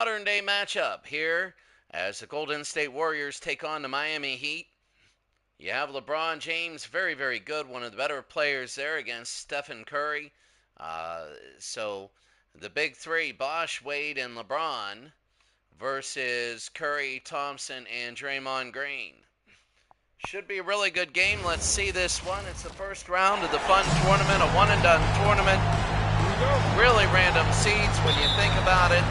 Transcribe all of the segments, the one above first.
Modern day matchup here as the Golden State Warriors take on the Miami Heat. You have LeBron James, very, very good, one of the better players there against Stephen Curry. So the big three, Bosh, Wade, and LeBron versus Curry, Thompson, and Draymond Green. Should be a really good game. Let's see this one. It's the first round of the fun tournament, a one-and-done tournament. Really random seeds when you think about it.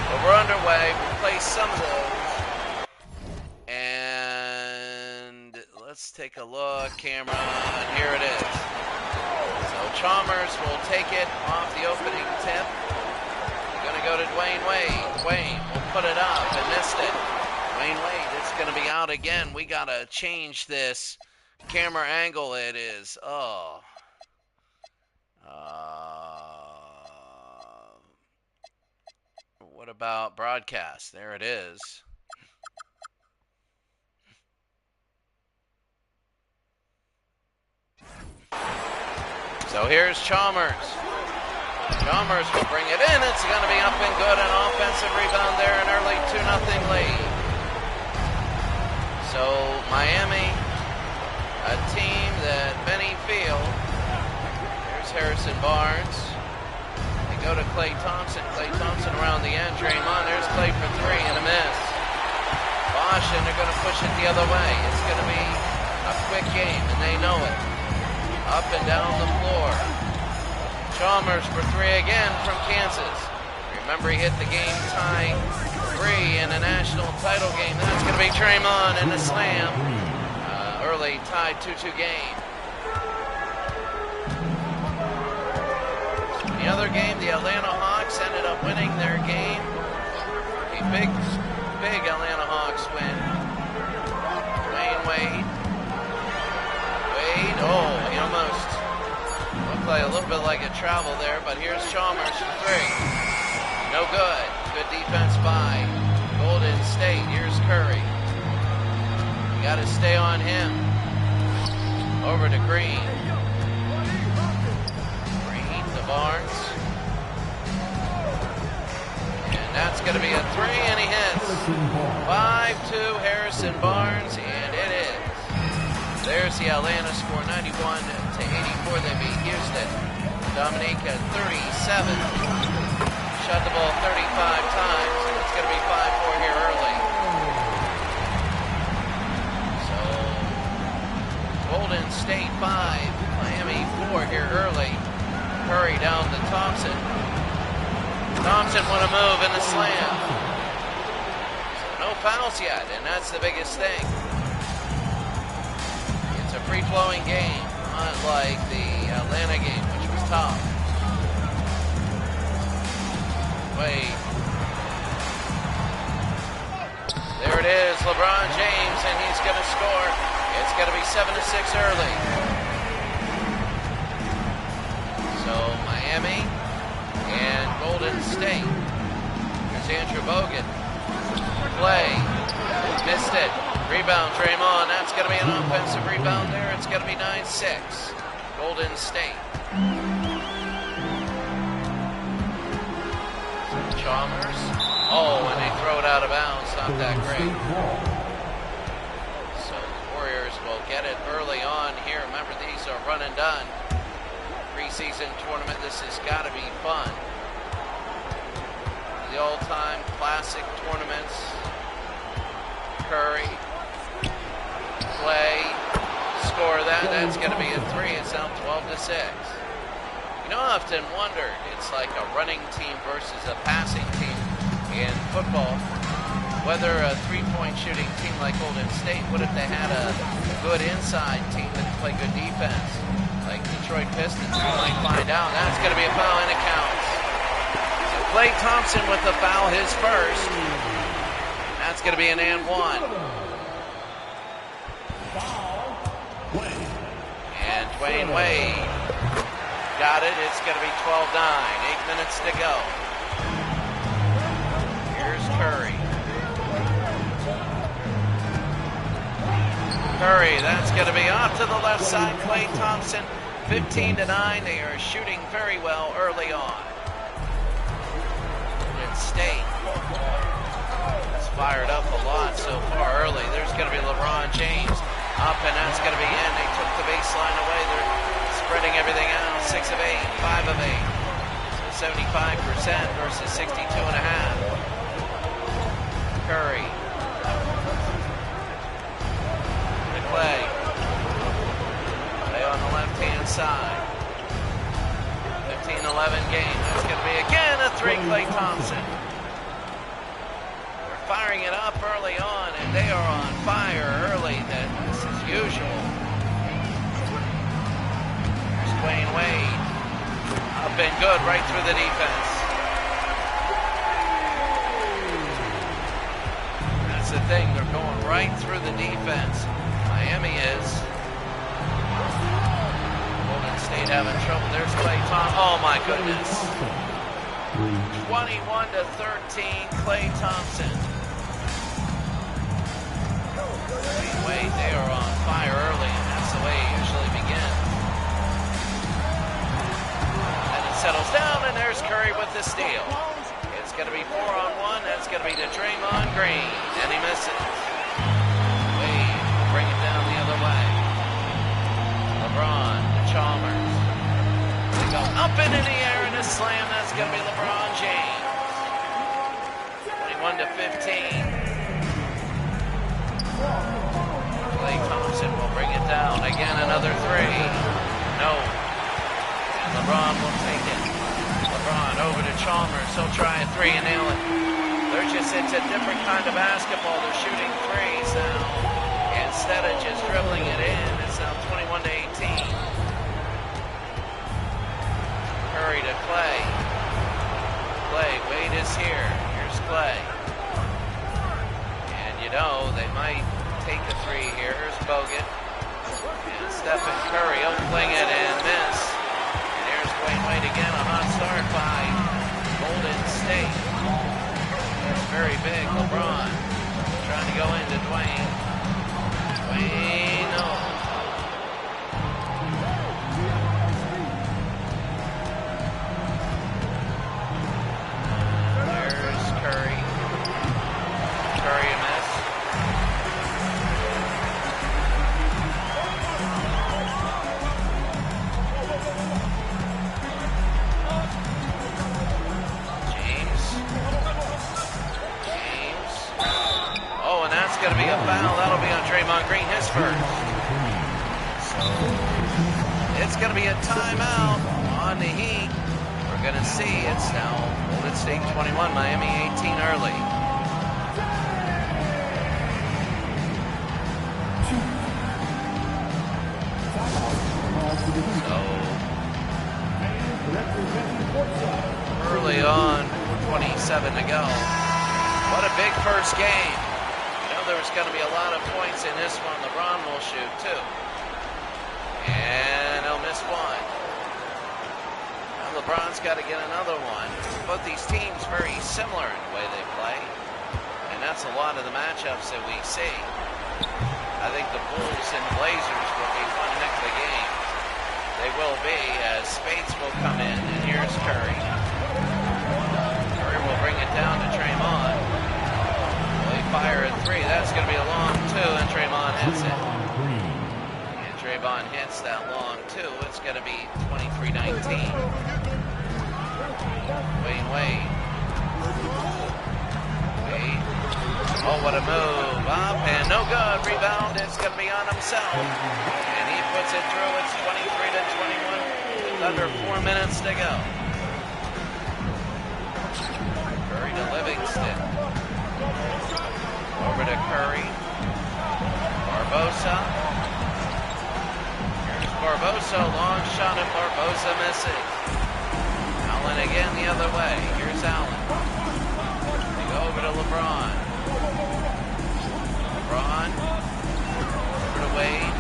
But we're underway. We'll play some of those. And let's take a look. Camera, and here it is. So Chalmers will take it off the opening tip. Going to go to Dwayne Wade. Dwayne will put it up and missed it. Dwayne Wade, it's going to be out again. We got to change this camera angle. It is, what about broadcast? There it is. So here's Chalmers. Chalmers will bring it in. It's going to be up and good. An offensive rebound there, an early 2-0 lead. So Miami, a team that many feel. Here's Harrison Barnes. They go to Klay Thompson. Klay Thompson around the end. Draymond. There's Klay for three and a miss. Bosh, and they're going to push it the other way. It's going to be a quick game, and they know it. Up and down the floor. Chalmers for three again from Kansas. Remember, he hit the game tie three in a national title game. That's going to be Draymond in the slam. Early tied 2-2 game. In the other game, the Atlanta Hawks ended up winning their game. A big Atlanta Hawks win. Dwayne Wade. He almost looked like a little bit like a travel there, but here's Chalmers for three. No good. Good defense by Golden State. Here's Curry. You got to stay on him. Over to Green. Green to Barnes. And that's going to be a three, and he hits. 5-2 Harrison Barnes, and it is. There's the Atlanta score, 91-84. They beat Houston. Dominique at 37. Shot the ball 35 times. It's going to be 5-4 here early. So, Golden State 5, Miami 4 here early. Curry down to Thompson. Thompson want to move in the slam. So no fouls yet, and that's the biggest thing. It's a free-flowing game, unlike the Atlanta game, which was tough. Wade. There it is, LeBron James, and he's going to score. It's going to be 7-6 early. So Miami and Golden State. Here's Andrew Bogut. Play. Missed it. Rebound, Draymond. That's going to be an offensive rebound there. It's going to be 9-6. Golden State. Chalmers. And they throw it out of bounds. Not that great. So the Warriors will get it early on here. Remember, these are run and done. Preseason tournament. This has got to be fun. The all-time classic tournaments. Curry. Klay. Score that. That's going to be a three. It's now 12-6. You know, I often wondered, it's like a running team versus a passing team in football. Whether a three-point shooting team like Golden State, what if they had a good inside team that play good defense? Like Detroit Pistons, we might find out. That's going to be a foul, and it counts. So Klay Thompson with the foul, his first. That's going to be an and one. And Dwayne Wade. Got it. It's going to be 12-9. 8 minutes to go. Here's Curry. Curry, that's going to be off to the left side. Klay Thompson, 15-9. They are shooting very well early on. State. It's fired up a lot so far early. There's going to be LeBron James up, and that's going to be in. They took the baseline away. They're spreading everything out. 6 of 8, 5 of 8. So 75% versus 62.5. Curry. To Clay. Clay on the left-hand side. 15-11 game. That's going to be again a 3, Klay Thompson. They're firing it up early on, and they are on fire early. This is usual. Here's Dwayne Wade. Up and good right through the defense. That's the thing. They're going right through the defense. Miami is. Golden State having trouble. There's Klay Thompson. Oh my goodness. 21-13, Klay Thompson. Wait, they are on fire early, and that's the way it usually begins. And it settles down, and there's Curry with the steal. It's going to be 4-on-1. That's going to be to Draymond Green, and he misses. Wade will bring it down the other way. LeBron to Chalmers. They go up and in the air, and a slam. That's going to be LeBron James. 21-15. Klay Thompson will bring it down. Again, another 3. No. And LeBron will take it. LeBron over to Chalmers. He'll try a 3 and nail it. It's a different kind of basketball. They're shooting 3s now. Instead of just dribbling it in, it's now 21-18. Curry to Clay. Clay, Wade is here. Here's Clay. And you know, they might take a 3 here. Here's Bogut. And Stephen Curry will fling it and miss. And here's Dwayne Wade again. A hot start by Golden State. That's very big. LeBron trying to go into Dwayne. Dwayne, no. There's Curry. Curry a miss. Going to be a foul. That'll be on Draymond Green, his first. So it's going to be a timeout on the Heat. We're going to see. It's now Golden State 21, Miami 18 early. So early on, 27 to go. What a big first game. There's going to be a lot of points in this one. LeBron will shoot 2. And he'll miss 1. Now LeBron's got to get another one. Both these teams very similar in the way they play. And that's a lot of the matchups that we see. I think the Bulls and Blazers will be one heck of a game. They will be, as Spates will come in. And here's Curry. Curry will bring it down to Draymond. Fire at 3. That's going to be a long 2, and Draymond hits it. And Draymond hits that long 2. It's going to be 23-19. Wade. Oh, what a move. Up and no good. Rebound. It's going to be on himself. And he puts it through. It's 23-21 with under 4 minutes to go. Curry to Livingston. Over to Curry. Barbosa. Here's Barbosa. Long shot and Barbosa misses. Allen again the other way. Here's Allen. They go over to LeBron. LeBron. Over to Wade.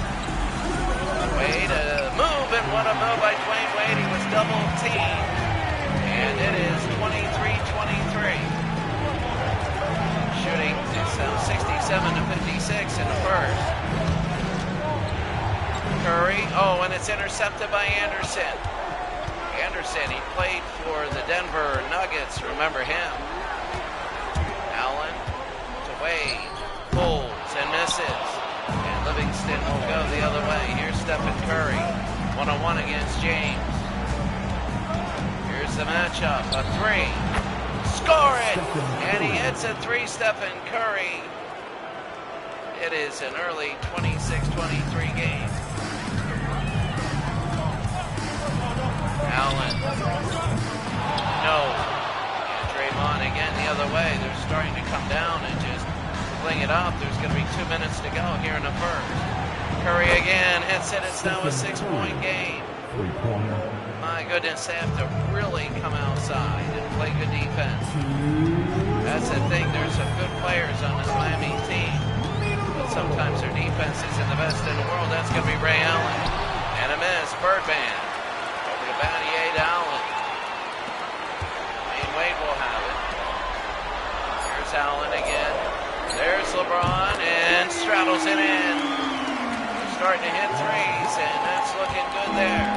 Wade, a move, and what a move by Dwayne Wade. He was double teamed. And it is 23-23. Shooting is now 67-56 in the first. Curry, and it's intercepted by Anderson. Anderson, he played for the Denver Nuggets, remember him. Wade pulls and misses. And Livingston will go the other way. Here's Stephen Curry. One-on-one against James. Here's the matchup. A three. Score it! And he hits a three, Stephen Curry. It is an early 26-23 game. Allen. No. And Draymond again the other way. They're starting to come down and just fling it up. There's going to be 2 minutes to go here in the first. Curry again hits it. It's now a 6-point game. My goodness, they have to really come outside and play good defense. That's the thing. There's some good players on this Miami team, but sometimes their defense isn't the best in the world. That's going to be Ray Allen. And a miss. Birdman. Over to Battier to Allen. Wade will have it. Here's Allen again. There's LeBron and straddles it in. They're starting to hit threes, and that's looking good there.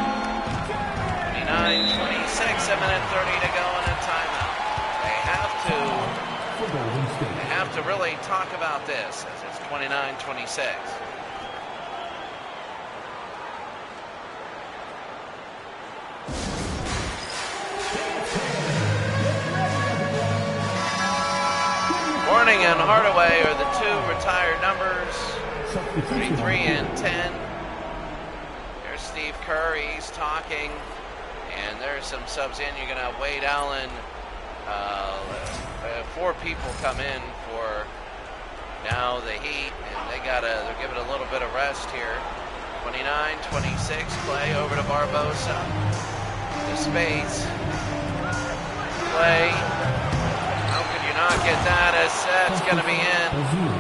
29-26, a minute 30 to go in a timeout. They have to really talk about this as it's 29-26. Warning and Hardaway are the two retired numbers, 33 and 10. There's Steve Kerr, he's talking, and there's some subs in. You're going to have Wade Allen. 4 people come in for now the Heat, and they're giving a little bit of rest here. 29-26, play over to Barbosa. To Spades. Play. How could you not get that? As that's going to be in,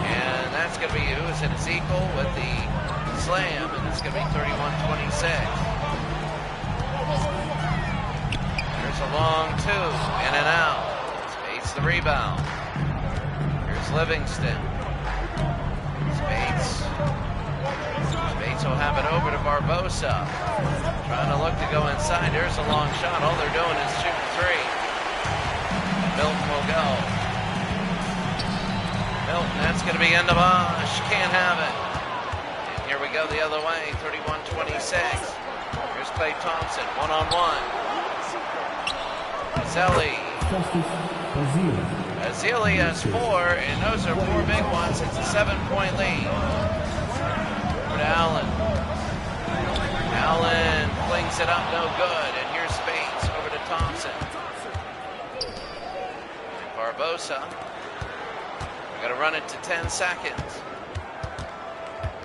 and that's going to be Ezekiel with the slam, and it's going to be 31-26. There's a long two, in and out. Spades the rebound. Here's Livingston. Spades will have it over to Barbosa. Trying to look to go inside. There's a long shot. All they're doing is shooting three. Milton will go. Milton, that's going to be into Bosch. Can't have it. And here we go the other way. 31-26. Here's Klay Thompson. One-on-one. Azili has 4, and those are 4 big ones. It's a 7-point lead. Over to Allen. Allen flings it up, no good. And here's Spades over to Thompson. And Barbosa. We're going to run it to 10 seconds.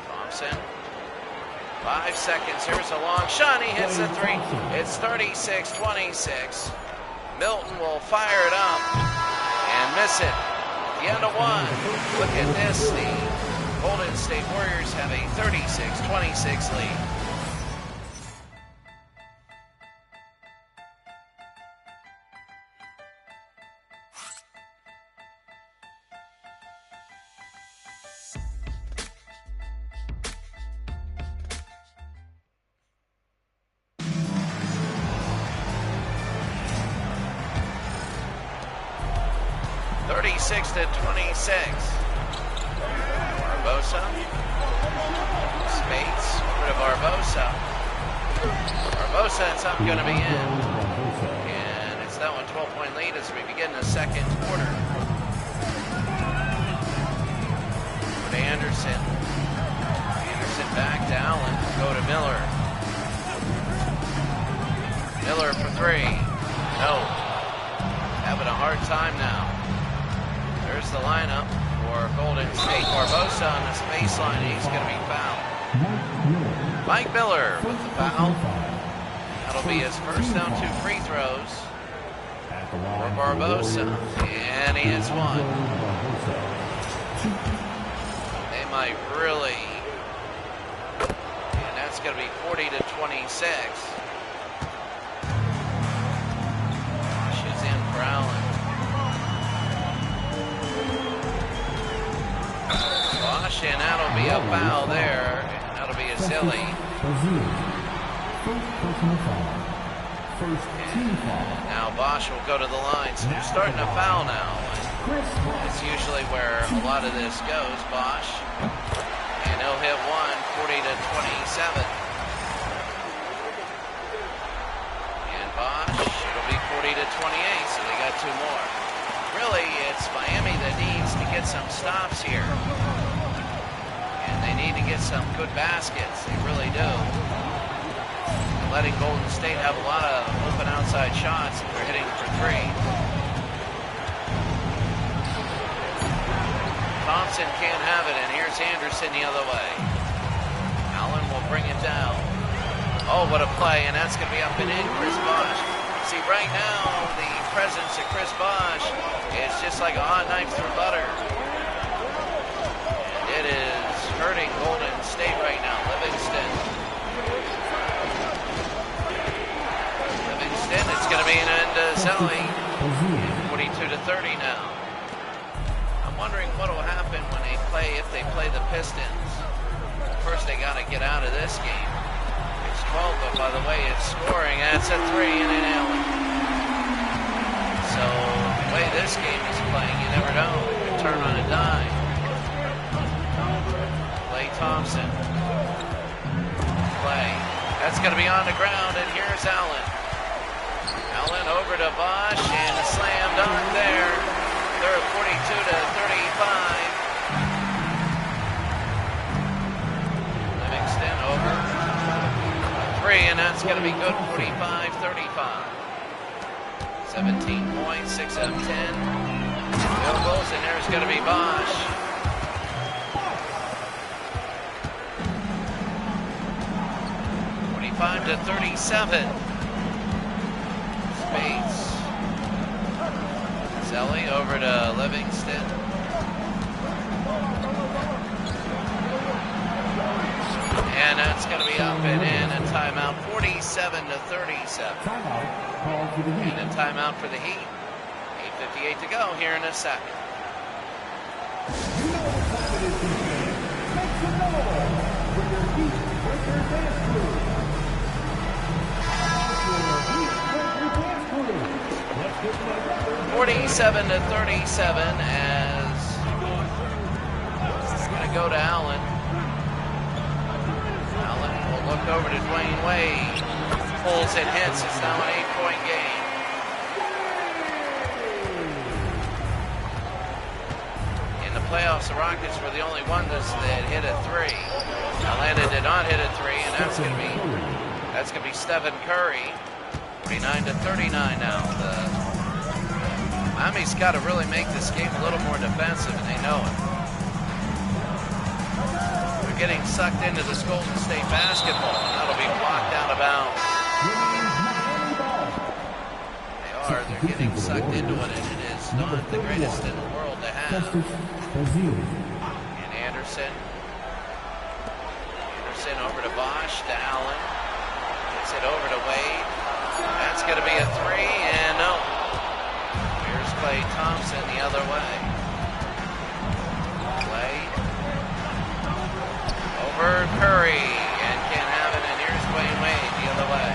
Thompson. 5 seconds. Here's a long shot. He hits the three. It's 36-26. Milton will fire it up and miss it. The end of one. Look at this. The Golden State Warriors have a 36-26 lead. To 26. Barbosa. Spades over to Barbosa. Barbosa, it's not going to be in. And it's that one 12-point lead as we begin the second quarter. Over to Anderson. Anderson back to Allen. Go to Miller. Miller for 3. No. Having a hard time now. There's the lineup for Golden State. Barbosa on this baseline. He's going to be fouled. Mike Miller with the foul. That'll be his first down 2 free throws for Barbosa. And he hits one. They might really. And that's going to be 40-26. She's in for Allen. And that'll be a foul there. And that'll be a silly. And now Bosch will go to the line. So they're starting to foul now. It's usually where a lot of this goes. Bosch. And he'll hit one, 40-27. And Bosch, it'll be 40-28, so they got two more. Really, it's Miami that needs to get some stops here. And they need to get some good baskets. They really do. They're letting Golden State have a lot of open outside shots. They're hitting for three. Thompson can't have it, and here's Anderson the other way. Allen will bring it down. Oh, what a play, and that's going to be up and in, Chris Bosh. See, right now, the presence of Chris Bosh is just like a hot knife through butter. And it is hurting Golden State right now. Livingston, it's going to be an end to Zelli. 42-30 now. I'm wondering what will happen when they play, if they play the Pistons. First, they got to get out of this game. It's 12, but by the way, it's scoring. That's a three and an Allen. So, the way this game is playing, you never know. It could turn on a dime. Klay Thompson. Klay. That's going to be on the ground, and here's Allen. Allen over to Bosh, and a slam dunk there. They're 42-35. Livingston over. Three, and that's going to be good. 45-35. 17 points, 6 of 10. Field goals, and there's going to be Bosh. To 37. Spates. Zelli over to Livingston. And that's going to be up and in. A timeout, 47-37. And a timeout for the Heat. 8:58 to go here in a second. Make some noise with your Heat Breaker Dance Crew. 47-37 as it's going to go to Allen. Allen will look over to Dwayne Wade. Pulls and hits. It's now an 8-point game. In the playoffs, the Rockets were the only ones that hit a three. Atlanta did not hit a three, and that's going to be Stephen Curry. 49-39 now. Miami's got to really make this game a little more defensive, and they know it. They're getting sucked into this Golden State basketball, and that'll be blocked out of bounds. They are. They're getting sucked into it, and it is not the greatest in the world to have. And Anderson over to Bosh, to Allen. Gets it over to Wade. That's going to be a three, and no. Here's Klay Thompson the other way. Klay over Curry, and can't have it, and here's Dwayne Wade the other way.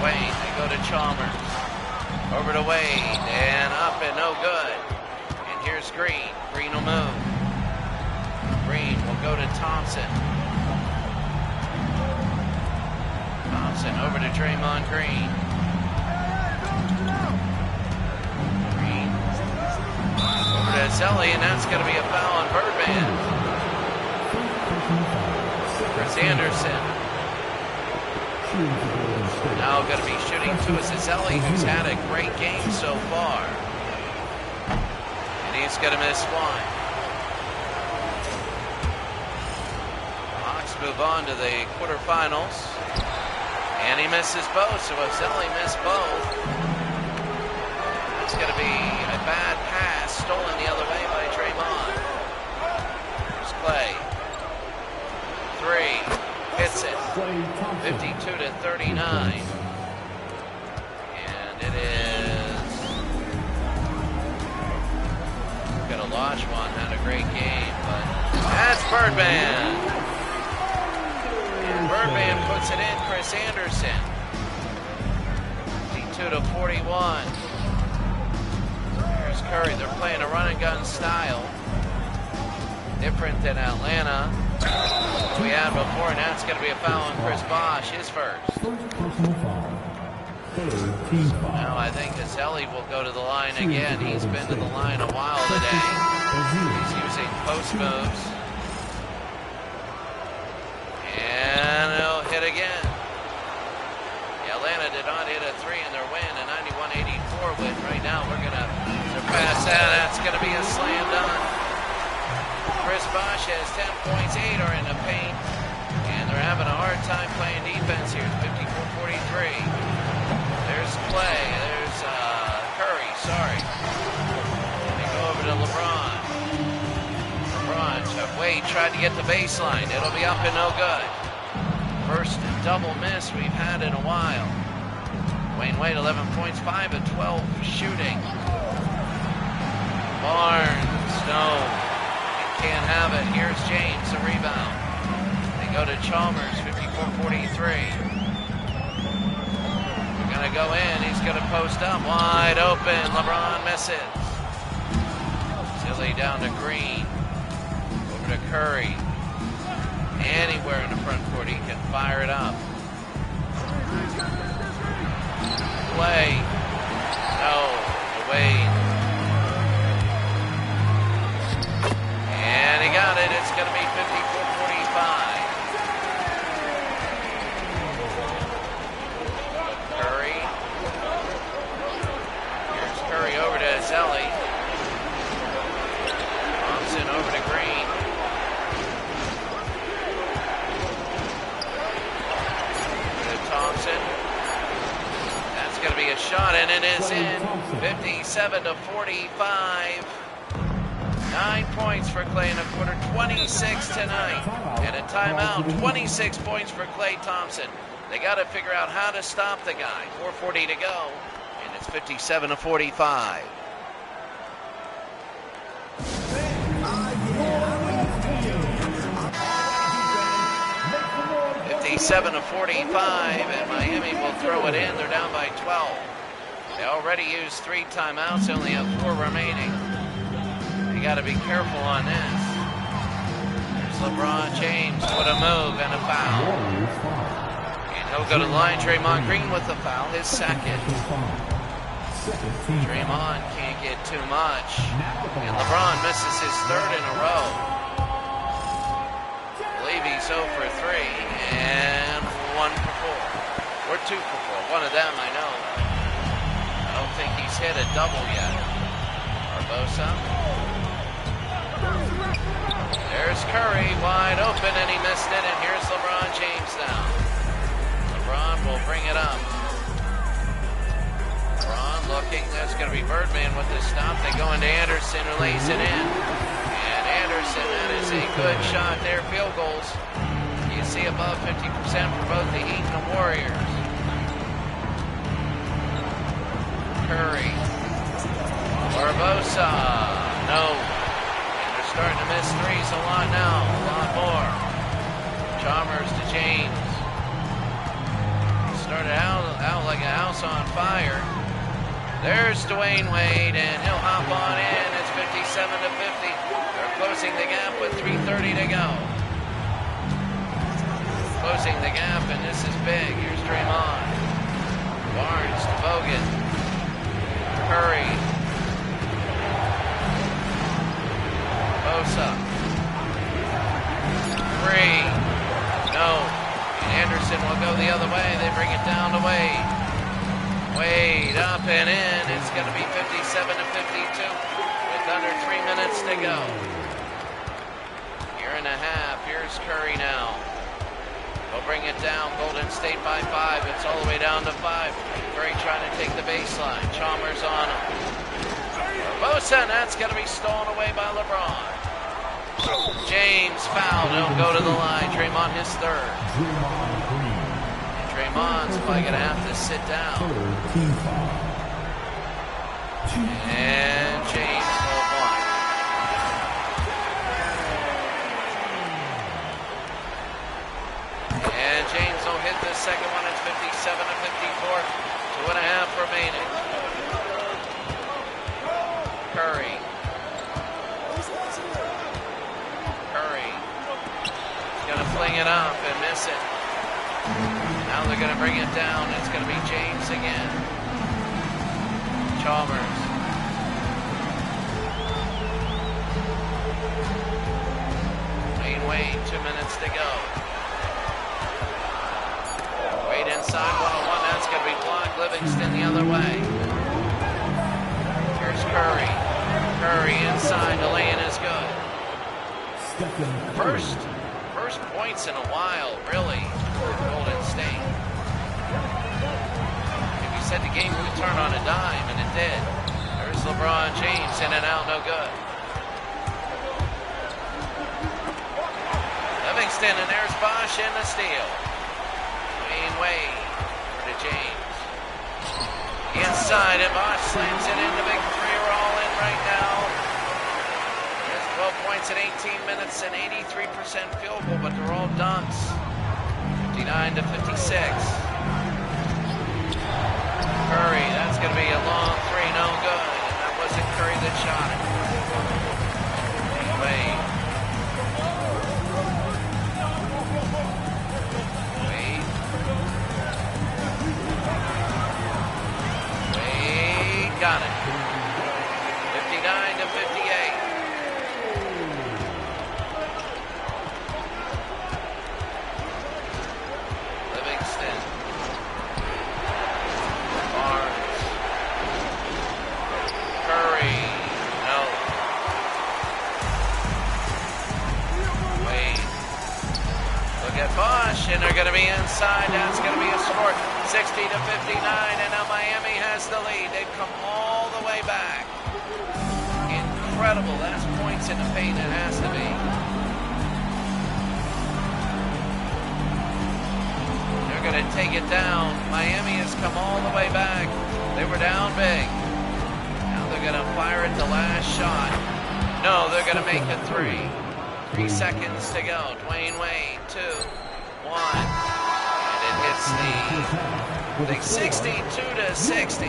Wade, they go to Chalmers. Over to Wade, and up and no good. And here's Green. Green will move. Green will go to Thompson. Thompson over to Draymond Green. Green over to Zelli, and that's going to be a foul on Birdman. Chris Anderson. Now going to be shooting to us Zelli, who's had a great game so far. And he's going to miss one. Hawks move on to the quarterfinals. And he misses both, so if Zelli missed both, it's going to be a bad pass stolen the other way by Draymond. Here's Klay. Three. Hits it. 52-39. And it is... Got a Olajuwon, had a great game, but that's Birdman. Birdman puts it in. Chris Anderson. 52-41. There's Curry. They're playing a run and gun style. Different than Atlanta. We had before, and that's going to be a foul on Chris Bosh, his first. Now I think Azeli will go to the line again. He's been to the line a while today. He's using post moves. And he'll hit again. Atlanta did not hit a three in their win, a 91-84 win. Right now we're going to surpass that. That's going to be a slam dunk. Chris Bosh has 10 points, 8 are in the paint, and they're having a hard time playing defense here. 54-43. There's Clay, there's Curry, sorry. They go over to LeBron. Wade tried to get the baseline. It'll be up and no good. First double miss we've had in a while. Dwayne Wade, 11 points, 5 of 12 shooting. Barnes, no. Can't have it. Here's James, a rebound. They go to Chalmers, 54-43. They're going to go in. He's going to post up. Wide open. LeBron misses. Silly down to Green. Over to Curry. Anywhere in the front court, he can fire it up. Play. No. Wade. And he got it. It's going to be 54-45. Curry. Here's Curry over to Azeli. Thompson over to Green. To Thompson. That's going to be a shot, and it is in. 57-45. 9 points for Clay in a quarter, 26 tonight. And a timeout, 26 points for Klay Thompson. They got to figure out how to stop the guy. 4:40 to go, and it's 57-45. And Miami will throw it in. They're down by 12. They already used 3 timeouts, only have 4 remaining. Got to be careful on this. There's LeBron James with a move and a foul. And he'll go to the line. Draymond Green with the foul, his second. Draymond can't get too much. And LeBron misses his 3rd in a row. I believe he's 0 for 3 and 1 for 4. Or 2 for 4. One of them I know. I don't think he's hit a double yet. Barbosa. There's Curry, wide open, and he missed it, and here's LeBron James now. LeBron will bring it up. LeBron looking, that's going to be Birdman with the stop. They go into Anderson, who lays it in. And Anderson, that is a good shot there, field goals. You see above 50% for both the Heat and the Warriors. Curry. Barbosa, no. Starting to miss threes a lot now, a lot more. Chalmers to James. He started out like a house on fire. There's Dwayne Wade, and he'll hop on in. It's 57-50. They're closing the gap with 3:30 to go. Closing the gap, and this is big. Here's Draymond. Barnes to Bogut. Curry. Bosa. 3. No. And Anderson will go the other way. They bring it down to Wade. Wade up and in. It's going to be 57-52 with under 3 minutes to go. Year and a half. Here's Curry now. They'll bring it down. Golden State by 5. It's all the way down to 5. Curry trying to take the baseline. Chalmers on him. Barbosa, and that's going to be stolen away by LeBron. James fouled. He'll go to the line. Draymond his 3rd. And Draymond's probably going to have to sit down. And James will block. And James will hit the second one. It's 57-54. 2.5 remaining. fling it up and miss it. Now they're going to bring it down. It's going to be James again. Chalmers. Wade, 2 minutes to go. Wade inside, 1-on-1. That's going to be blocked. Livingston the other way. Here's Curry. Curry inside. The lay-in is good. First points in a while, really, for Golden State. If you said the game would turn on a dime, and it did. There's LeBron James, in and out, no good. Livingston, and there's Bosch in the steal. Wade to James. Inside, and Bosch slams it in. The big three are all in right now. 12 points in 18 minutes and 83% field goal, but they're all dunks. 59 to 56. Curry, that's going to be a long three, no good. And that wasn't Curry that shot it. Wade. Wade got it. 59 to 58. Bosch, and they're going to be inside. That's going to be a score, 60 to 59, and now Miami has the lead. They've come all the way back. Incredible. That's points in the paint. It has to be. They're going to take it down. Miami has come all the way back. They were down big. Now they're going to fire at the last shot. No, they're going to make a three. 3 seconds to go. Dwayne Wade, 2, 1. And it hits the big 62 to 60.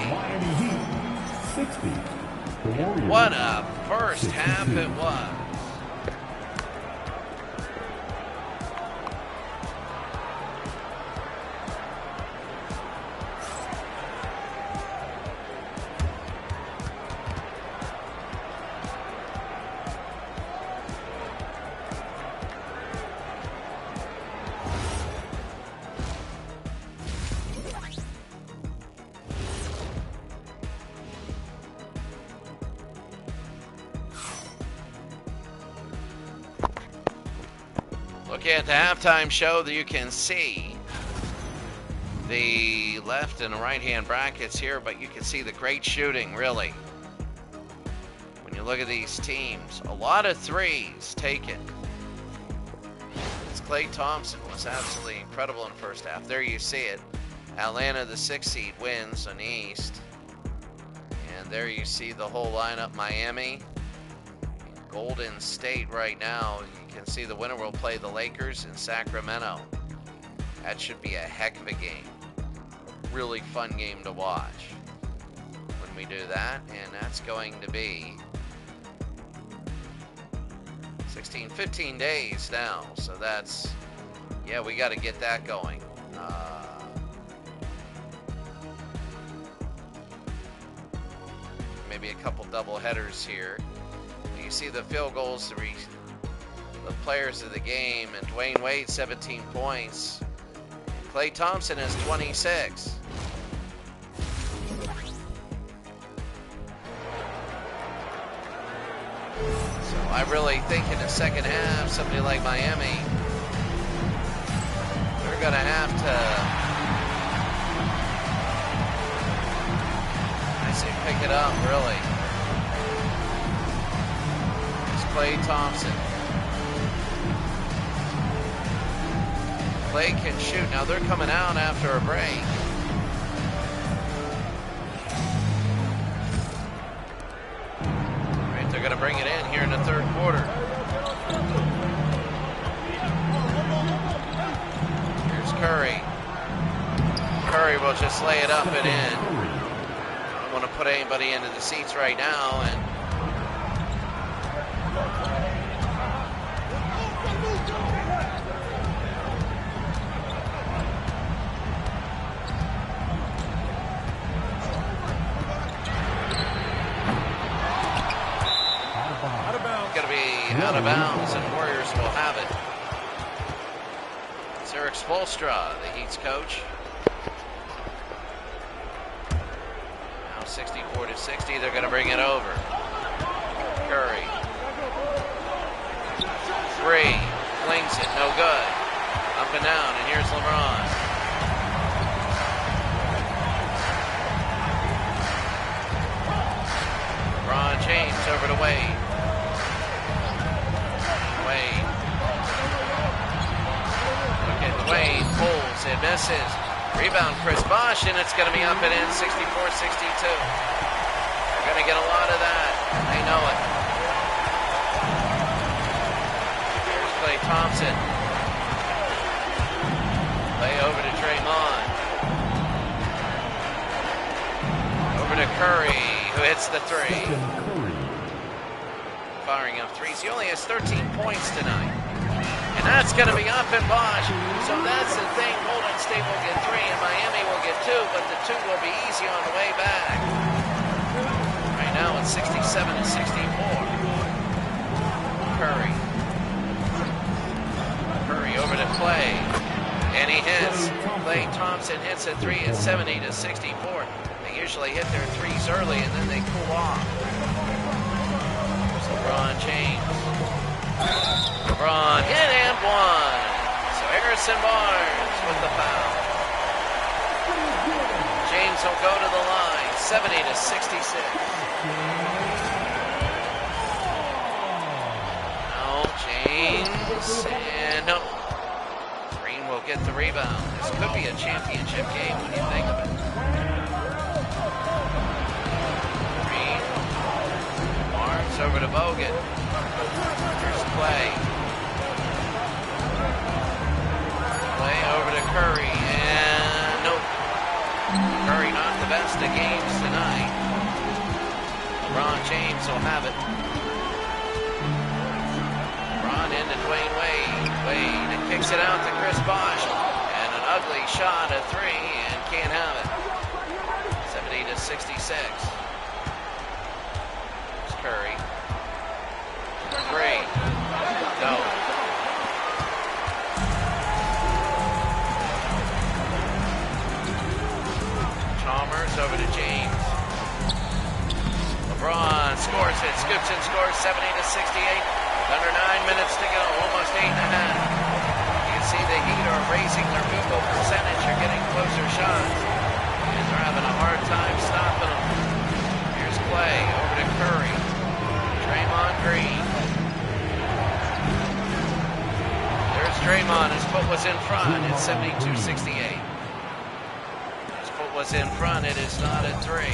What a first half it was. Look at the halftime show that you can see the left and the right hand brackets here, but you can see the great shooting, really. When you look at these teams, a lot of threes taken. Klay Thompson was absolutely incredible in the first half. There you see it. Atlanta, the 6th seed, wins on the East. And there you see the whole lineup. Miami, Golden State right now. You can see the winner will play the Lakers in Sacramento. That should be a heck of a game. Really fun game to watch when we do that. And that's going to be 15 days now. So that's, yeah, we got to get that going. Maybe a couple double headers here. You see the field goals, the players of the game, and Dwayne Wade 17 points. Klay Thompson has 26. So I really think in the second half, somebody like Miami, they're going to have to, I say, pick it up, really. It's Klay Thompson. Klay can shoot. Now they're coming out after a break. All right, they're going to bring it in here in the third quarter. Here's Curry. Curry will just lay it up and in. Don't want to put anybody into the seats right now. And Out of bounds, and Warriors will have it. It's Eric Spoelstra, the Heat's coach. Now 64-60, they're going to bring it over. Curry. Three, flings it, no good. Up and down, and here's LeBron. LeBron James over to Wade. Wade. Look at Wade, pulls, it misses. Rebound, Chris Bosh, and it's going to be up and in, 64-62. They're going to get a lot of that. They know it. Here's Klay Thompson. Play over to Draymond. Over to Curry, who hits the three. Firing up threes. He only has 13 points tonight. And that's going to be up in Bosh. So that's the thing. Golden State will get 3 and Miami will get 2, but the 2 will be easy on the way back. Right now it's 67-64. Curry. Curry over to Klay. And he hits. Klay Thompson hits a 3 at 70-64. They usually hit their threes early and then they cool off. There's LeBron James. LeBron hit and one. So Harrison Barnes with the foul. James will go to the line, 70-66. Now James, and no. Green will get the rebound. This could be a championship game when you think of it. Green, Barnes over to Bogut. Here's Klay. Klay over to Curry, and nope. Curry not the best of games tonight. LeBron James will have it. LeBron into Dwayne Wade. Wade kicks it out to Chris Bosh, and an ugly shot at 3, and can't have it. 70-66. Here's Curry. 3. No. Chalmers over to James. LeBron scores it, scoops and scores, 70-68. Under 9 minutes to go, almost 8.5. You can see the Heat are raising their field goal percentage. They're getting closer shots, and they're having a hard time stopping them. Here's Klay over to Curry. Draymond Green. There's Draymond. His foot was in front. It's 72-68. His foot was in front. It is not at 3.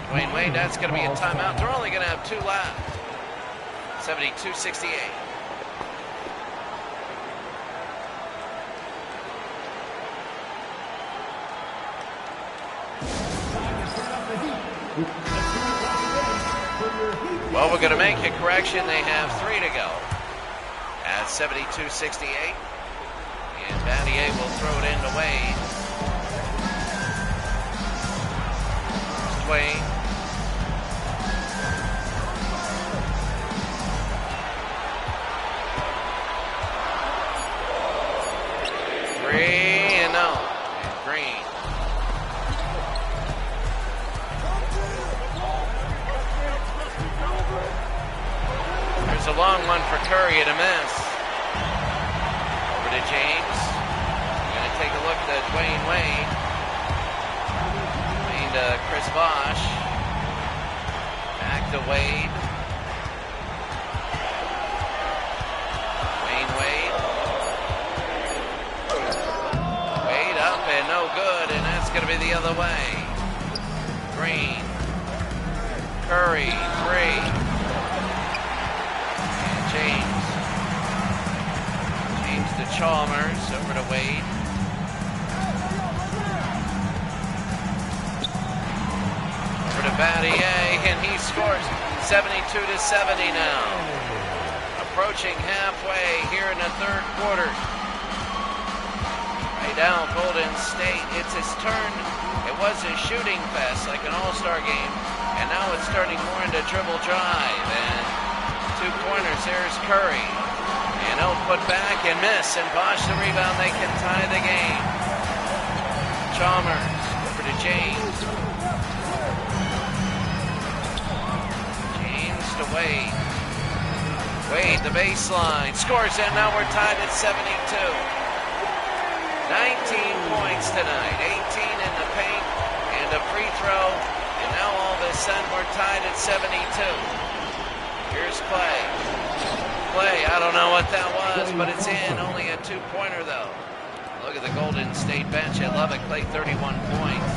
Dwayne Wade, that's going to be a timeout. They're only going to have 2 left. 72-68. Well, we're going to make a correction. They have 3 to go at 72-68. And Battier will throw it into Wade. Wade. Three and no. And Green. There's a long one for Curry and a miss. Over to James. Going to take a look at Dwayne Wade. Wayne to Chris Bosh. Back to Wade. And no good, and that's going to be the other way. Green. Curry, 3. And James. James to Chalmers, over to Wade. Over to Battier, and he scores 72-70 now. Approaching halfway here in the third quarter. Down Golden State, it's his turn. It was a shooting fest like an all-star game, and now it's turning more into dribble drive, and 2-pointers. Here's Curry. And he'll put back and miss. And Bosch the rebound. They can tie the game. Chalmers over to James. James to Wade. Wade, the baseline. Scores, and now we're tied at 72. 19 points tonight. 18 in the paint and a free throw. And now all of a sudden we're tied at 72. Here's Clay. Clay, I don't know what that was, but it's in. Only a 2-pointer though. Look at the Golden State bench. I love it. Clay 31 points.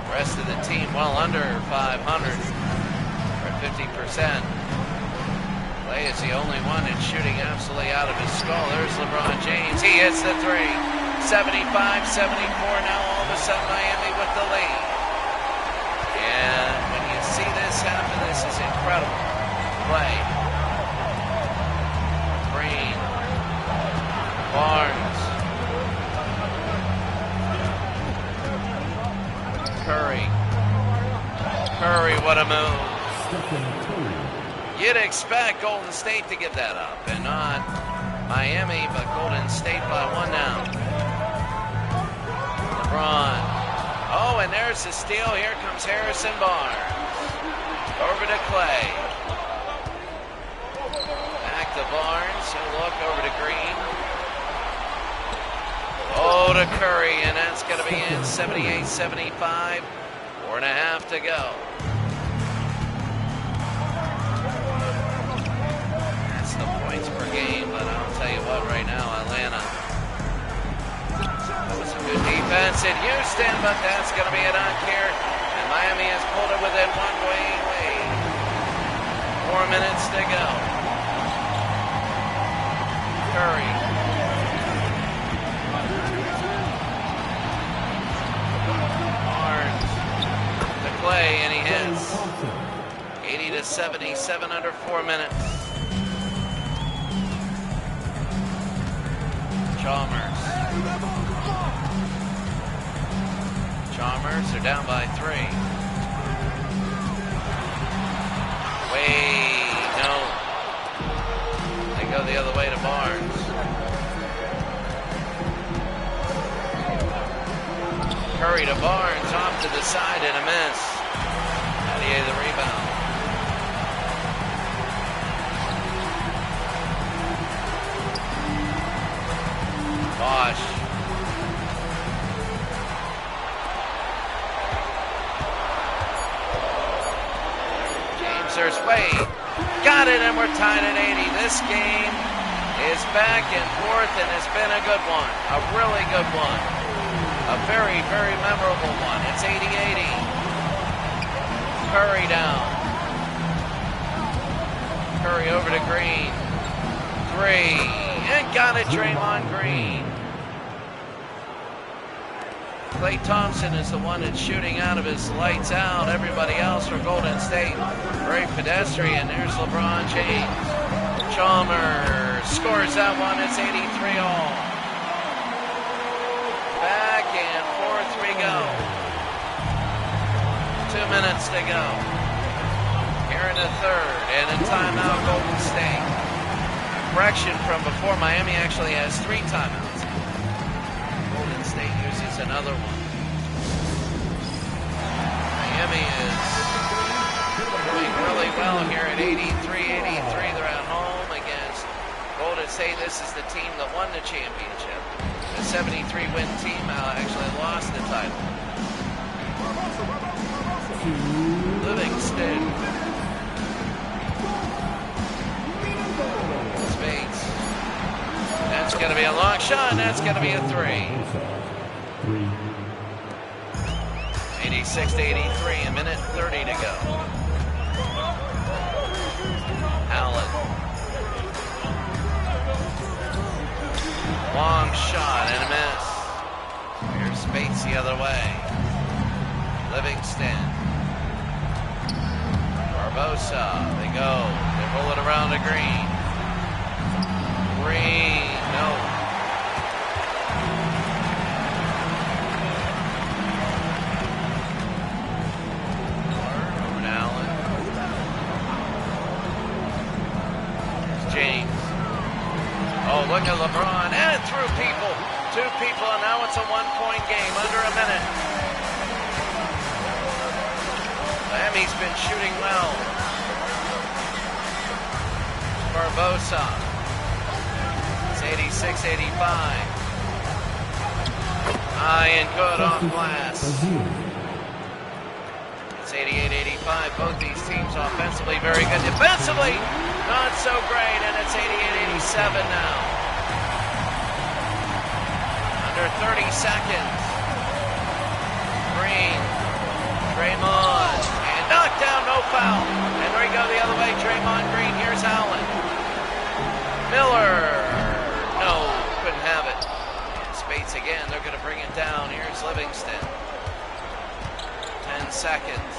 The rest of the team well under 500. We're at 50%. Clay is the only one that's shooting absolutely out of his skull. There's LeBron James. He hits the three. 75-74 now. All of a sudden Miami with the lead. And when you see this happen, this is incredible. Clay. Green. Barnes. Curry. Curry, what a move. You'd expect Golden State to give that up, and not Miami, but Golden State by one now. LeBron. Oh, and there's the steal. Here comes Harrison Barnes. Over to Clay. Back to Barnes. He'll look over to Green. Oh, to Curry, and that's going to be in. 78-75. 4.5 to go. That's the points per game, but I'll tell you what, right now, Atlanta. That was a good defense in Houston, but that's going to be it on here. And Miami has pulled it within one lead. 4 minutes to go. Curry. Play, and he hits. 80-77 under 4 minutes. Chalmers. Chalmers are down by 3. Wait, no. They go the other way to Barnes. Curry to Barnes, off to the side and a miss. Adier the rebound. Bosch. James, there's Wade. Got it, and we're tied at 80. This game is back and forth, and it's been a good one. A really good one. A very, very memorable one. It's 80-80. Curry down. Curry over to Green. 3. And got it, Draymond Green. Klay Thompson is the one that's shooting out of his lights out. Everybody else for Golden State, very pedestrian. There's LeBron James. Chalmers scores that one. It's 83 all. Back and forth we go. 2 minutes to go. Here in the third, and a timeout, Golden State. Correction from before, Miami actually has 3 timeouts. Golden State uses another one. Miami is doing really well here at 83-83. They're at home against Golden State. This is the team that won the championship. The 73-win team actually lost the title. Livingston. Spates. That's going to be a long shot, and that's going to be a 3. 86-83, a minute 30 to go. Allen. Long shot and a miss. Here's Spates the other way. Livingston. Barbosa. They go. They roll it around to Green. Green. No. Over to Allen. Miami's been shooting well. Barbosa. It's 86-85. High and good off glass. It's 88-85. Both these teams offensively very good. Defensively, not so great, and it's 88-87 now. Under 30 seconds. Green, Draymond, and knocked down, no foul. And there we go the other way, Draymond Green. Here's Allen. Miller, no, couldn't have it. Spates again, they're going to bring it down. Here's Livingston. 10 seconds.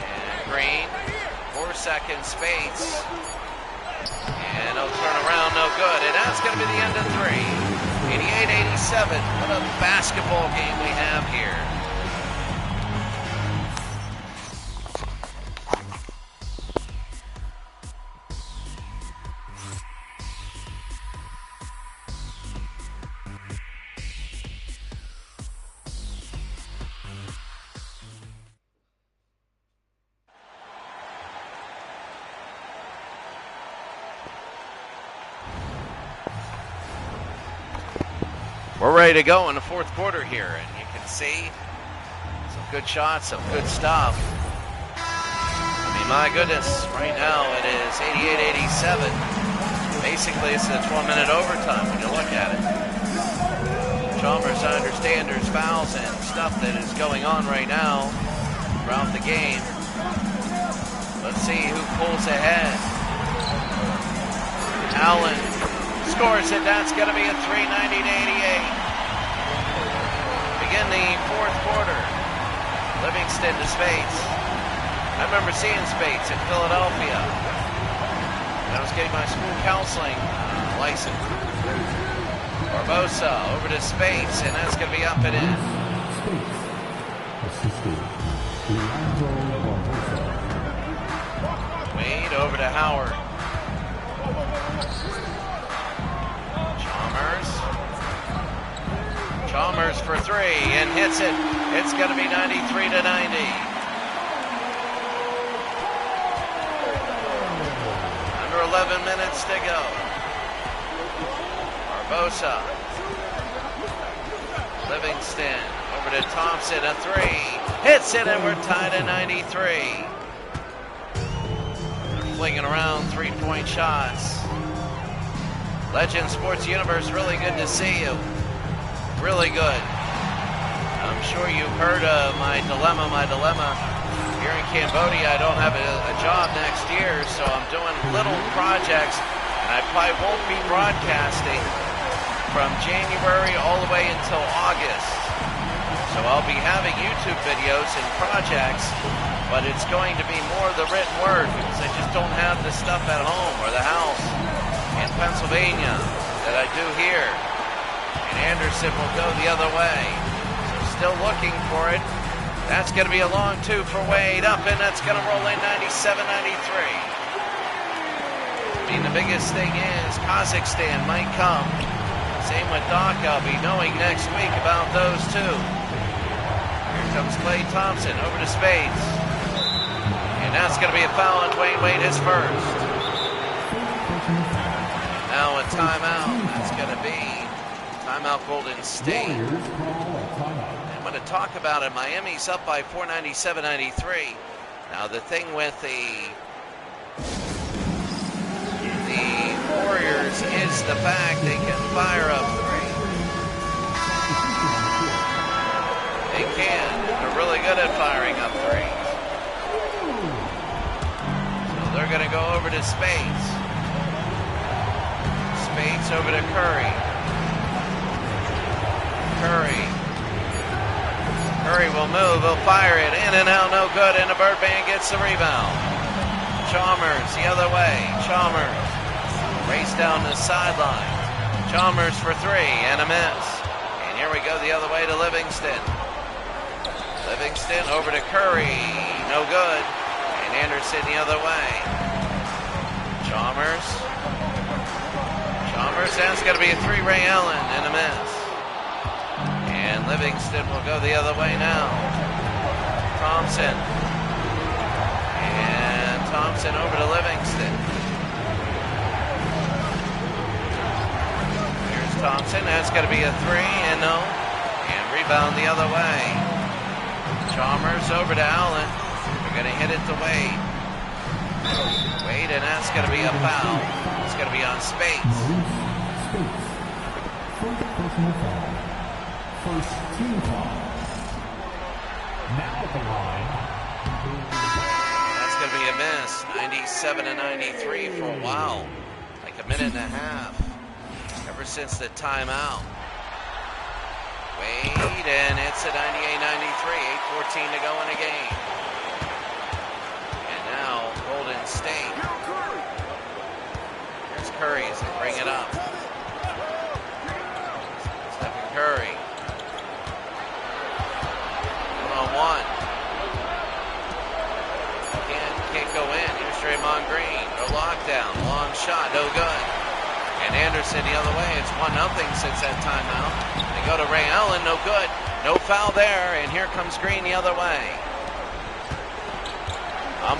And Green, 4 seconds, Spates. And no turnaround, no good. And that's going to be the end of 3. 88-87. What a basketball game we have here. We're ready to go in the fourth quarter here, and you can see some good shots, some good stuff. I mean, my goodness, right now it is 88-87. Basically, it's a 12-minute overtime when you look at it. Chalmers, I understand there's fouls and stuff that is going on right now throughout the game. Let's see who pulls ahead. Allen scores it. That's going to be a 3, 90-88. Begin the fourth quarter. Livingston to Spates. I remember seeing Spates in Philadelphia. I was getting my school counseling license. Barbosa over to Spates, and that's going to be up and in. Wade over to Howard. Chalmers for 3 and hits it. It's going to be 93-90. Under 11 minutes to go. Barbosa. Livingston over to Thompson, a 3. Hits it, and we're tied at 93. They're flinging around three-point shots. Legend Sports Universe, really good to see you. Really good. I'm sure you've heard of my dilemma. Here in Cambodia, I don't have a job next year, so I'm doing little projects, and I probably won't be broadcasting from January all the way until August. So I'll be having YouTube videos and projects, but it's going to be more of the written word because I just don't have the stuff at home or the house in Pennsylvania that I do here. And Anderson will go the other way. So still looking for it. That's going to be a long 2 for Wade. Up, and that's going to roll in 97-93. I mean, the biggest thing is Kazakhstan might come. Same with Doc. I'll be knowing next week about those two. Here comes Klay Thompson over to Spates. And that's going to be a foul on Dwayne Wade, his first. Now a timeout. That's going to be timeout Golden State. I'm going to talk about it. Miami's up by 4, 97-93. Now the thing with the Warriors is the fact they can fire up 3. They can. They're really good at firing up 3. So they're going to go over to Spates. Spates over to Curry. Curry will move, he'll fire it, in and out, no good, and the Birdman gets the rebound. Chalmers the other way, Chalmers race down the sideline. Chalmers for 3 and a miss. And here we go the other way to Livingston. Livingston over to Curry, no good. And Anderson the other way. Chalmers, that's going to be a 3, Ray Allen, and a miss. And Livingston will go the other way now. Thompson. And Thompson over to Livingston. Here's Thompson. That's going to be a three, and no. And rebound the other way. Chalmers over to Allen. They're going to hit it to Wade. Wade, and that's going to be a foul. It's going to be on Spates. First team foul. Now at the line. That's going to be a miss. 97 to 93 for a while. Like a minute and a half. Ever since the timeout. Wade, and it's a 98-93. 8:14 to go in the game. And now Golden State. Here's Curry as they bring it up. Stephen Curry. 1-on-1. Can't go in. Here's Draymond Green. No lockdown. Long shot. No good. And Anderson the other way. It's 1-0 since that timeout. They go to Ray Allen. No good. No foul there. And here comes Green the other way. I am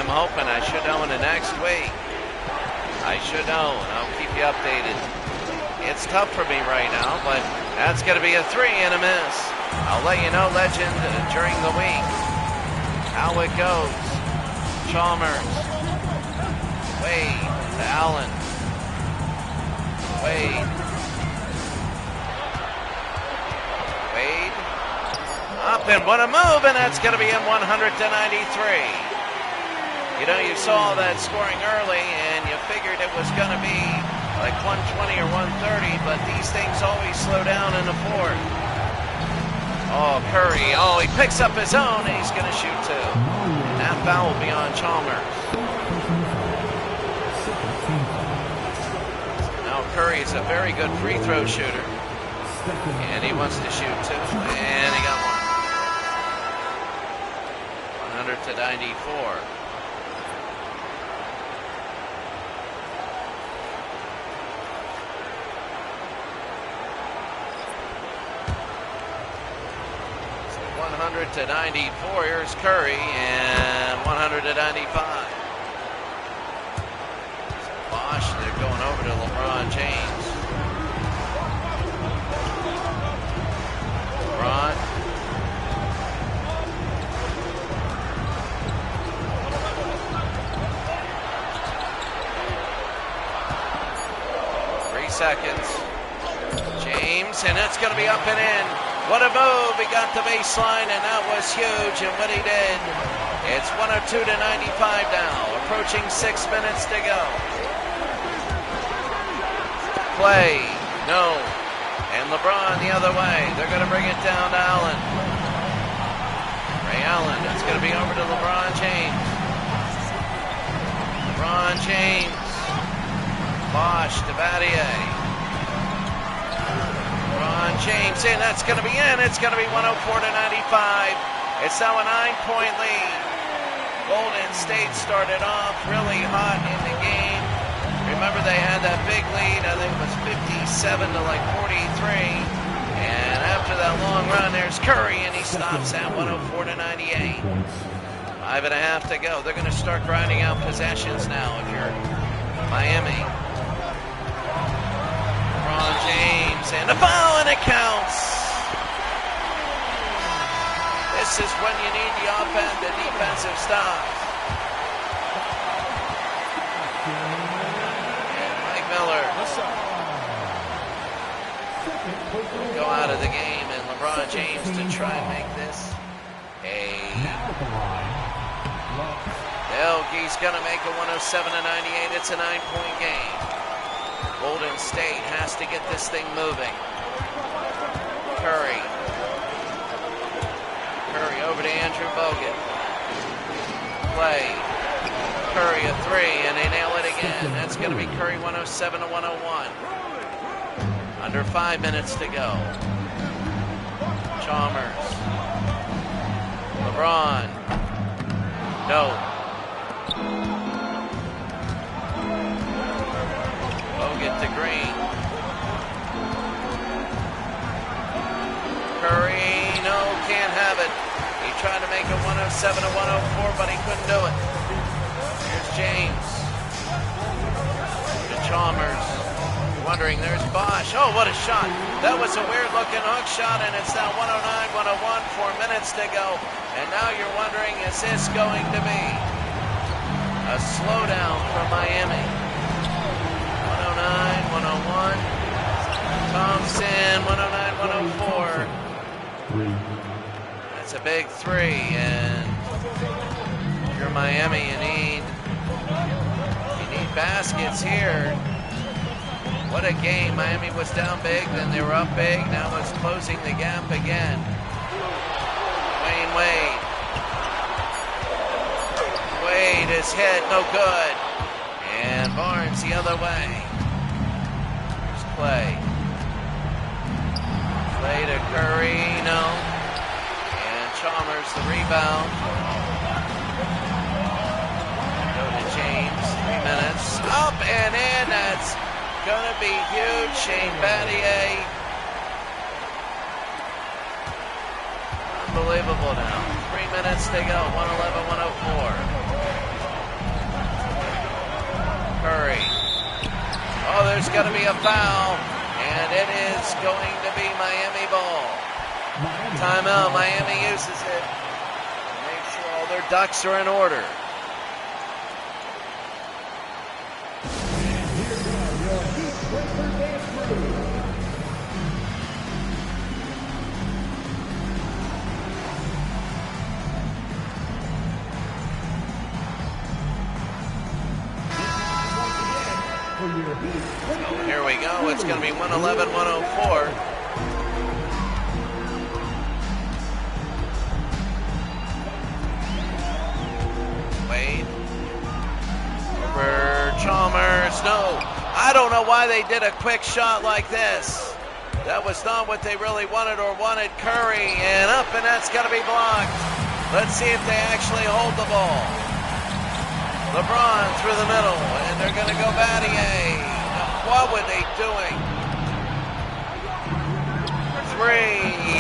hoping I should know in the next week. I should know, and I'll keep you updated. It's tough for me right now, but that's going to be a three and a miss. I'll let you know, legend, during the week how it goes. Chalmers. Wade to Allen. Wade. Up and what a move, and that's going to be in 100 to 93. You know, you saw that scoring early, and you figured it was going to be like 120 or 130, but these things always slow down in the fourth. Oh, Curry. Oh, he picks up his own, and he's going to shoot two. And that foul will be on Chalmers. Now Curry is a very good free throw shooter. And he wants to shoot two. And he got one. 100 to 94. So 100 to 94. Here's Curry. And 100 to 95. So Bosch, they're going over to LeBron James. LeBron. Seconds. James, and it's going to be up and in. What a move. He got the baseline, and that was huge. And what he did, it's 102 to 95 now. Approaching 6 minutes to go. Play. No. And LeBron the other way. They're going to bring it down to Allen. Ray Allen. It's going to be over to LeBron James. LeBron James. Bosch to Battier. LeBron James in. That's going to be in. It's going to be 104 to 95. It's now a 9-point lead. Golden State started off really hot in the game. Remember, they had that big lead. I think it was 57 to like 43. And after that long run, there's Curry, and he stops at 104 to 98. 5.5 to go. They're going to start grinding out possessions now if you're Miami. LeBron James, and a foul, and it counts. This is when you need the defensive stop. And Mike Miller will go out of the game, and LeBron James to try and make this he's going to make a 107 to 98. It's a 9-point game. Golden State has to get this thing moving. Curry over to Andrew Bogut. Play. Curry a three, and they nail it again. That's going to be Curry 107 to 101. Under 5 minutes to go. Chalmers. LeBron. No. Bogut to Green. Curry, no, can't have it. He tried to make it 107 to 104, but he couldn't do it. Here's James. To Chalmers. Wondering, there's Bosch. Oh, what a shot. That was a weird-looking hook shot, and it's now 109-101, 4 minutes to go. And now you're wondering, is this going to be a slowdown from Miami? 109-101. Thompson, 109-104. That's a big three, and if you're Miami, you need baskets here. What a game. Miami was down big, then they were up big. Now it's closing the gap again. Wayne Wade. Wade is hit, no good. And Barnes the other way. Here's Clay. Clay to Curry, no. And Chalmers the rebound. Go to James, 3 minutes. Up and in, that's gonna be huge. Shane Battier. Unbelievable now. 3 minutes to go. 111-104. Curry. Oh, there's gonna be a foul. And it is going to be Miami ball. Timeout. Miami uses it. Make sure all their ducks are in order. So here we go. It's going to be 111-104. Wade. Over Chalmers. No. I don't know why they did a quick shot like this. That was not what they really wanted or wanted. Curry and up, and that's got to be blocked. Let's see if they actually hold the ball. LeBron through the middle, and they're going to go Battier. What were they doing? 3,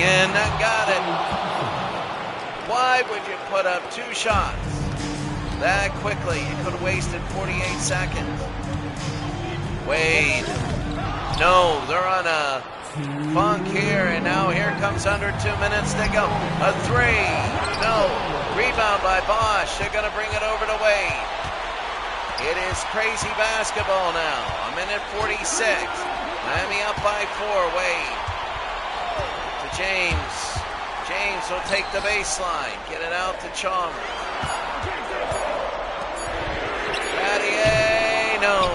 and that got it. Why would you put up 2 shots that quickly? You could have wasted 48 seconds. Wade. No, they're on a funk here, and now here comes under 2 minutes to go. A 3. No. Rebound by Bosch. They're going to bring it over to Wade. It is crazy basketball now. A minute 46. Miami up by 4. Wade. To James. James will take the baseline. Get it out to Chalmers. Battier. No.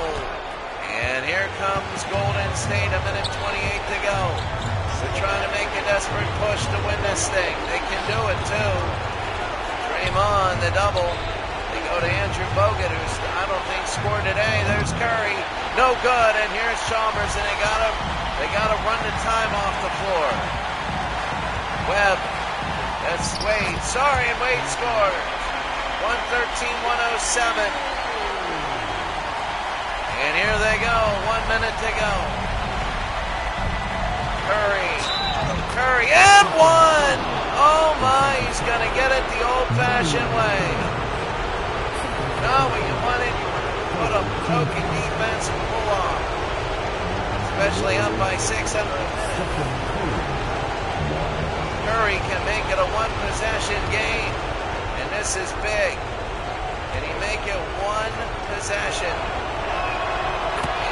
And here comes Golden State. A minute 28 to go. They're trying to make a desperate push to win this thing. They can do it too. Draymond, the double. They go to Andrew Bogut, who's I don't think scored today. There's Curry, no good, and here's Chalmers, and they gotta run the time off the floor. Webb, that's Wade. Sorry, and Wade scores. 113-107. And here they go. 1 minute to go. Curry, and 1. Oh my, he's gonna get it the old-fashioned way. No, what you want to put a token defense and pull off. Especially up by 6 under a minute. Curry can make it a 1-possession game. And this is big. Can he make it 1 possession?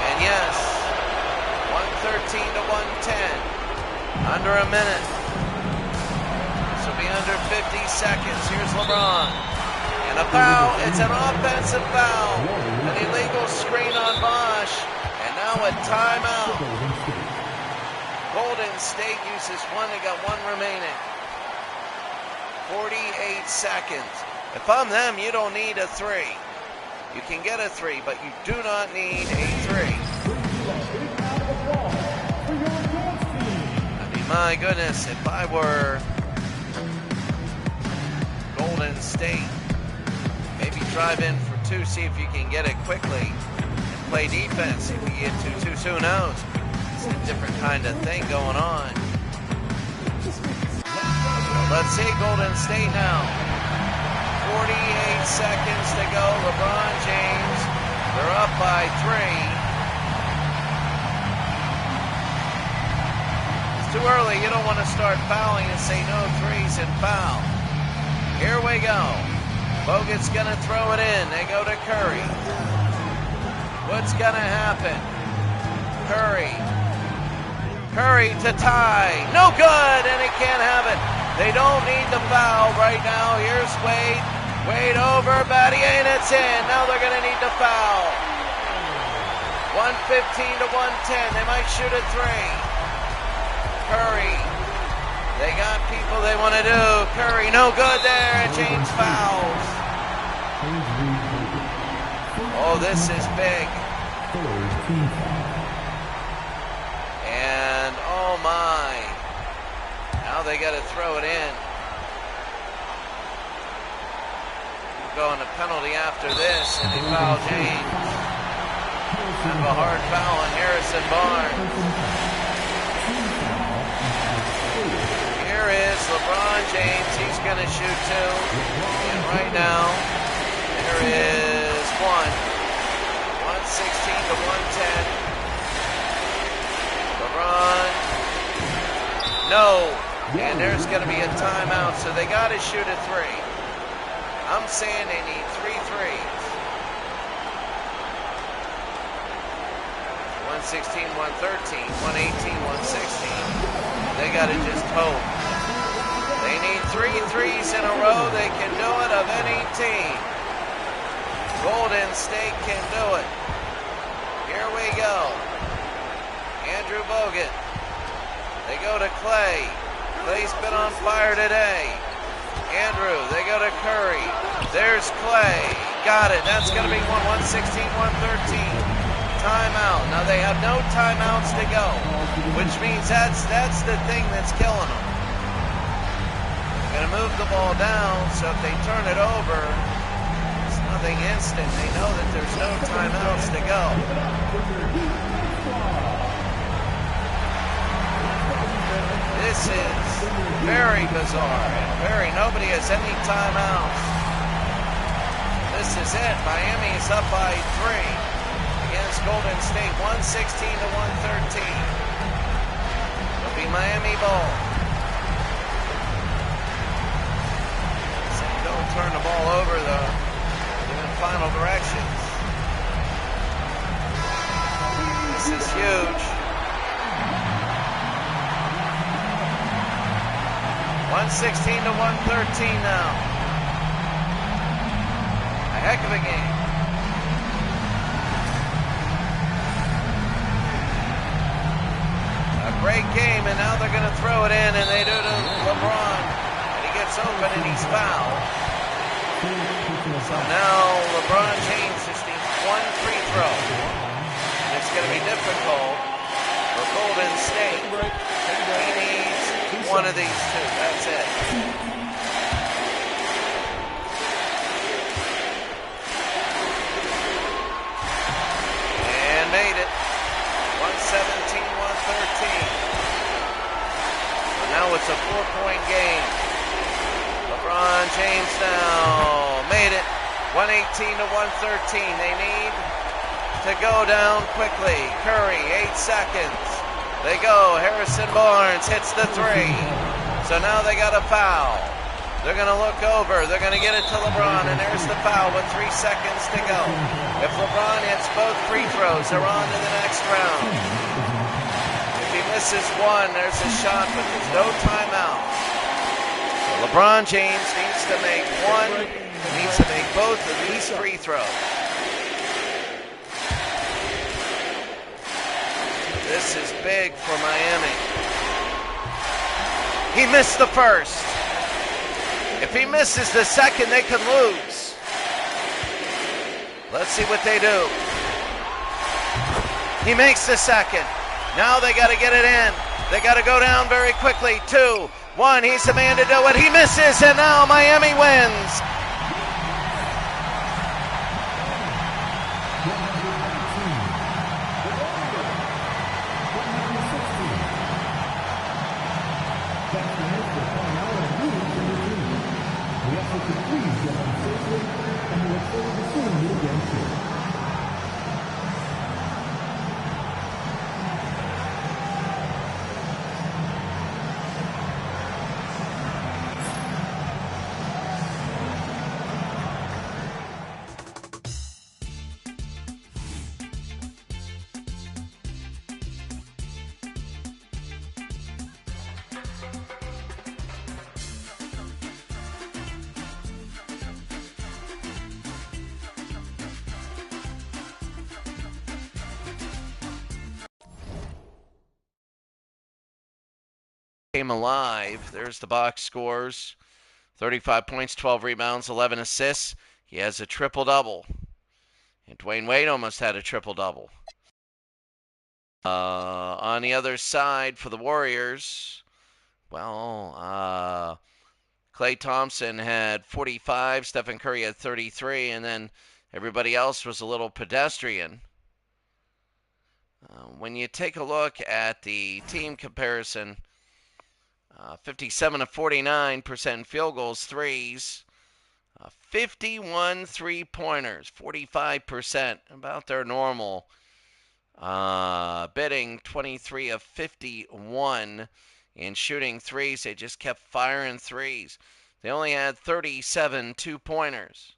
And yes, 113 to 110. Under a minute. This will be under 50 seconds. Here's LeBron. And a foul, it's an offensive foul. An illegal screen on Bosch. And now a timeout. Golden State uses 1, they got 1 remaining. 48 seconds. If I'm them, you don't need a 3. You can get a 3, but you do not need a 3. I mean, my goodness, if I were Golden State, maybe drive in for 2, see if you can get it quickly, and play defense. If you get 2-2, who knows? It's a different kind of thing going on. Let's see Golden State now. 48 seconds to go. LeBron James, they're up by 3. It's too early. You don't want to start fouling and say no threes and foul. Here we go. Bogut's going to throw it in. They go to Curry. What's going to happen? Curry to tie. No good, and he can't have it. They don't need the foul right now. Here's Wade. Wade over, Battier, and it's in. Now they're going to need the foul. 115 to 110. They might shoot a 3. Curry. They got people they want to do. Curry, no good there, and James fouls. Oh, this is big. And oh my. Now they got to throw it in. Going to penalty after this, and they foul James. Kind of a hard foul on Harrison Barnes. Here is LeBron James. He's going to shoot 2. And right now, there is 1. 116 to 110. LeBron. No. And there's going to be a timeout, so they got to shoot a 3. I'm saying they need 3 threes. 116, 113, 118, 116. They got to just hope. They need 3 threes in a row. They can do it of any team. Golden State can do it. Here we go. Andrew Bogut. They go to Clay. Clay's been on fire today. Andrew, they go to Curry. There's Clay. Got it. That's going to be 116, 113. Timeout. Now they have no timeouts to go, which means that's the thing that's killing them. They're going to move the ball down, so if they turn it over, it's nothing instant. They know that there's no timeouts to go. This is very bizarre and nobody has any timeouts. This is it. Miami is up by 3 against Golden State, 116 to 113. It'll be Miami ball. So don't turn the ball over though. Giving final directions. This is huge. 116 to 113 now. A heck of a game. A great game, and now they're going to throw it in, and they do to LeBron. And he gets open, and he's fouled. So now LeBron James just needs 1 free throw. And it's going to be difficult for Golden State. He needs 1 of these 2. That's it. And made it. 117, 113. So now it's a 4-point game. LeBron James now made it. 118 to 113. They need to go down quickly. Curry, 8 seconds. They go. Harrison Barnes hits the 3. So now they got a foul. They're going to look over. They're going to get it to LeBron, and there's the foul with 3 seconds to go. If LeBron hits both free throws, they're on to the next round. If he misses 1, there's a shot, but there's no timeout. So LeBron James needs to make 1. He needs to make both of these free throws. This is big for Miami. He missed the first. If he misses the second, they could lose. Let's see what they do. He makes the second. Now they got to get it in. They got to go down very quickly. 2, 1. He's the man to do it. He misses, and now Miami wins. ask that you please get home safely, and we look forward to seeing you again soon. Came alive. There's the box scores. 35 points, 12 rebounds, 11 assists. He has a triple-double. And Dwayne Wade almost had a triple-double. On the other side for the Warriors, well, Klay Thompson had 45, Stephen Curry had 33, and then everybody else was a little pedestrian. When you take a look at the team comparison, 57 of 49% field goals, threes, 51 three-pointers, 45%, about their normal. Bidding 23 of 51 in shooting threes. They just kept firing threes. They only had 37 two-pointers.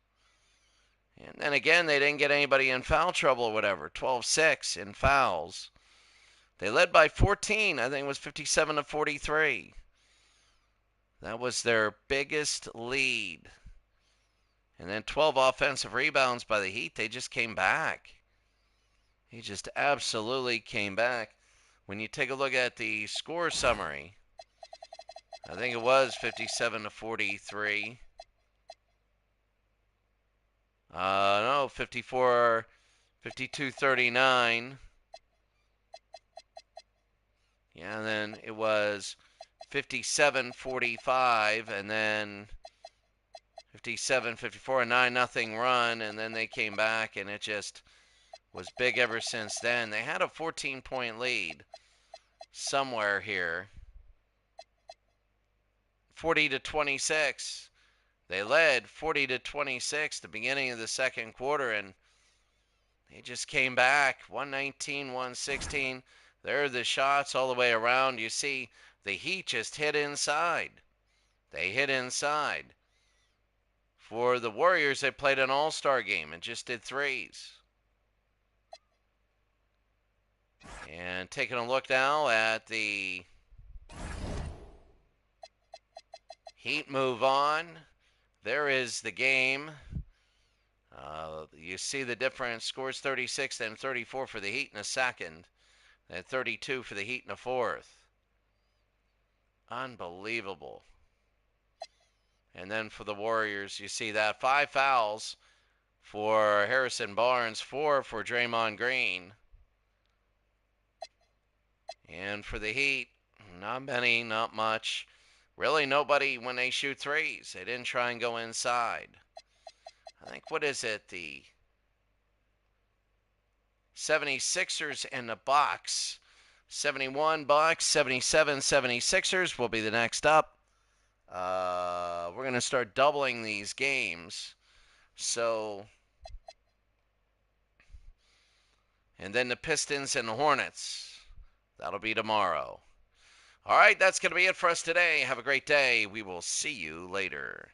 And then again, they didn't get anybody in foul trouble or whatever. 12-6 in fouls. They led by 14. I think it was 57 to 43. That was their biggest lead. And then 12 offensive rebounds by the Heat. They just came back. He just absolutely came back. When you take a look at the score summary, I think it was 57 to 43. No, 54, 52-39. Yeah, and then it was 57-45, and then 57-54, a 9-0 run, and then they came back, and it just was big ever since then. They had a 14-point lead somewhere here. 40-26. They led 40-26 the beginning of the second quarter, and they just came back. 119, 116. There are the shots all the way around. You see the Heat just hit inside. They hit inside. For the Warriors, they played an all-star game and just did threes. And taking a look now at the Heat move on. There is the game. You see the difference. Scores 36 and 34 for the Heat in a second. And 32 for the Heat in a fourth. Unbelievable. And then for the Warriors, you see that 5 fouls for Harrison Barnes, 4 for Draymond Green. And for the Heat, not many, not much. Really nobody when they shoot threes. They didn't try and go inside. I think, what is it, the 76ers in the Bucks. 71 Bucks, 77 76ers will be the next up. We're going to start doubling these games. So, and then the Pistons and the Hornets. That'll be tomorrow. All right, that's going to be it for us today. Have a great day. We will see you later.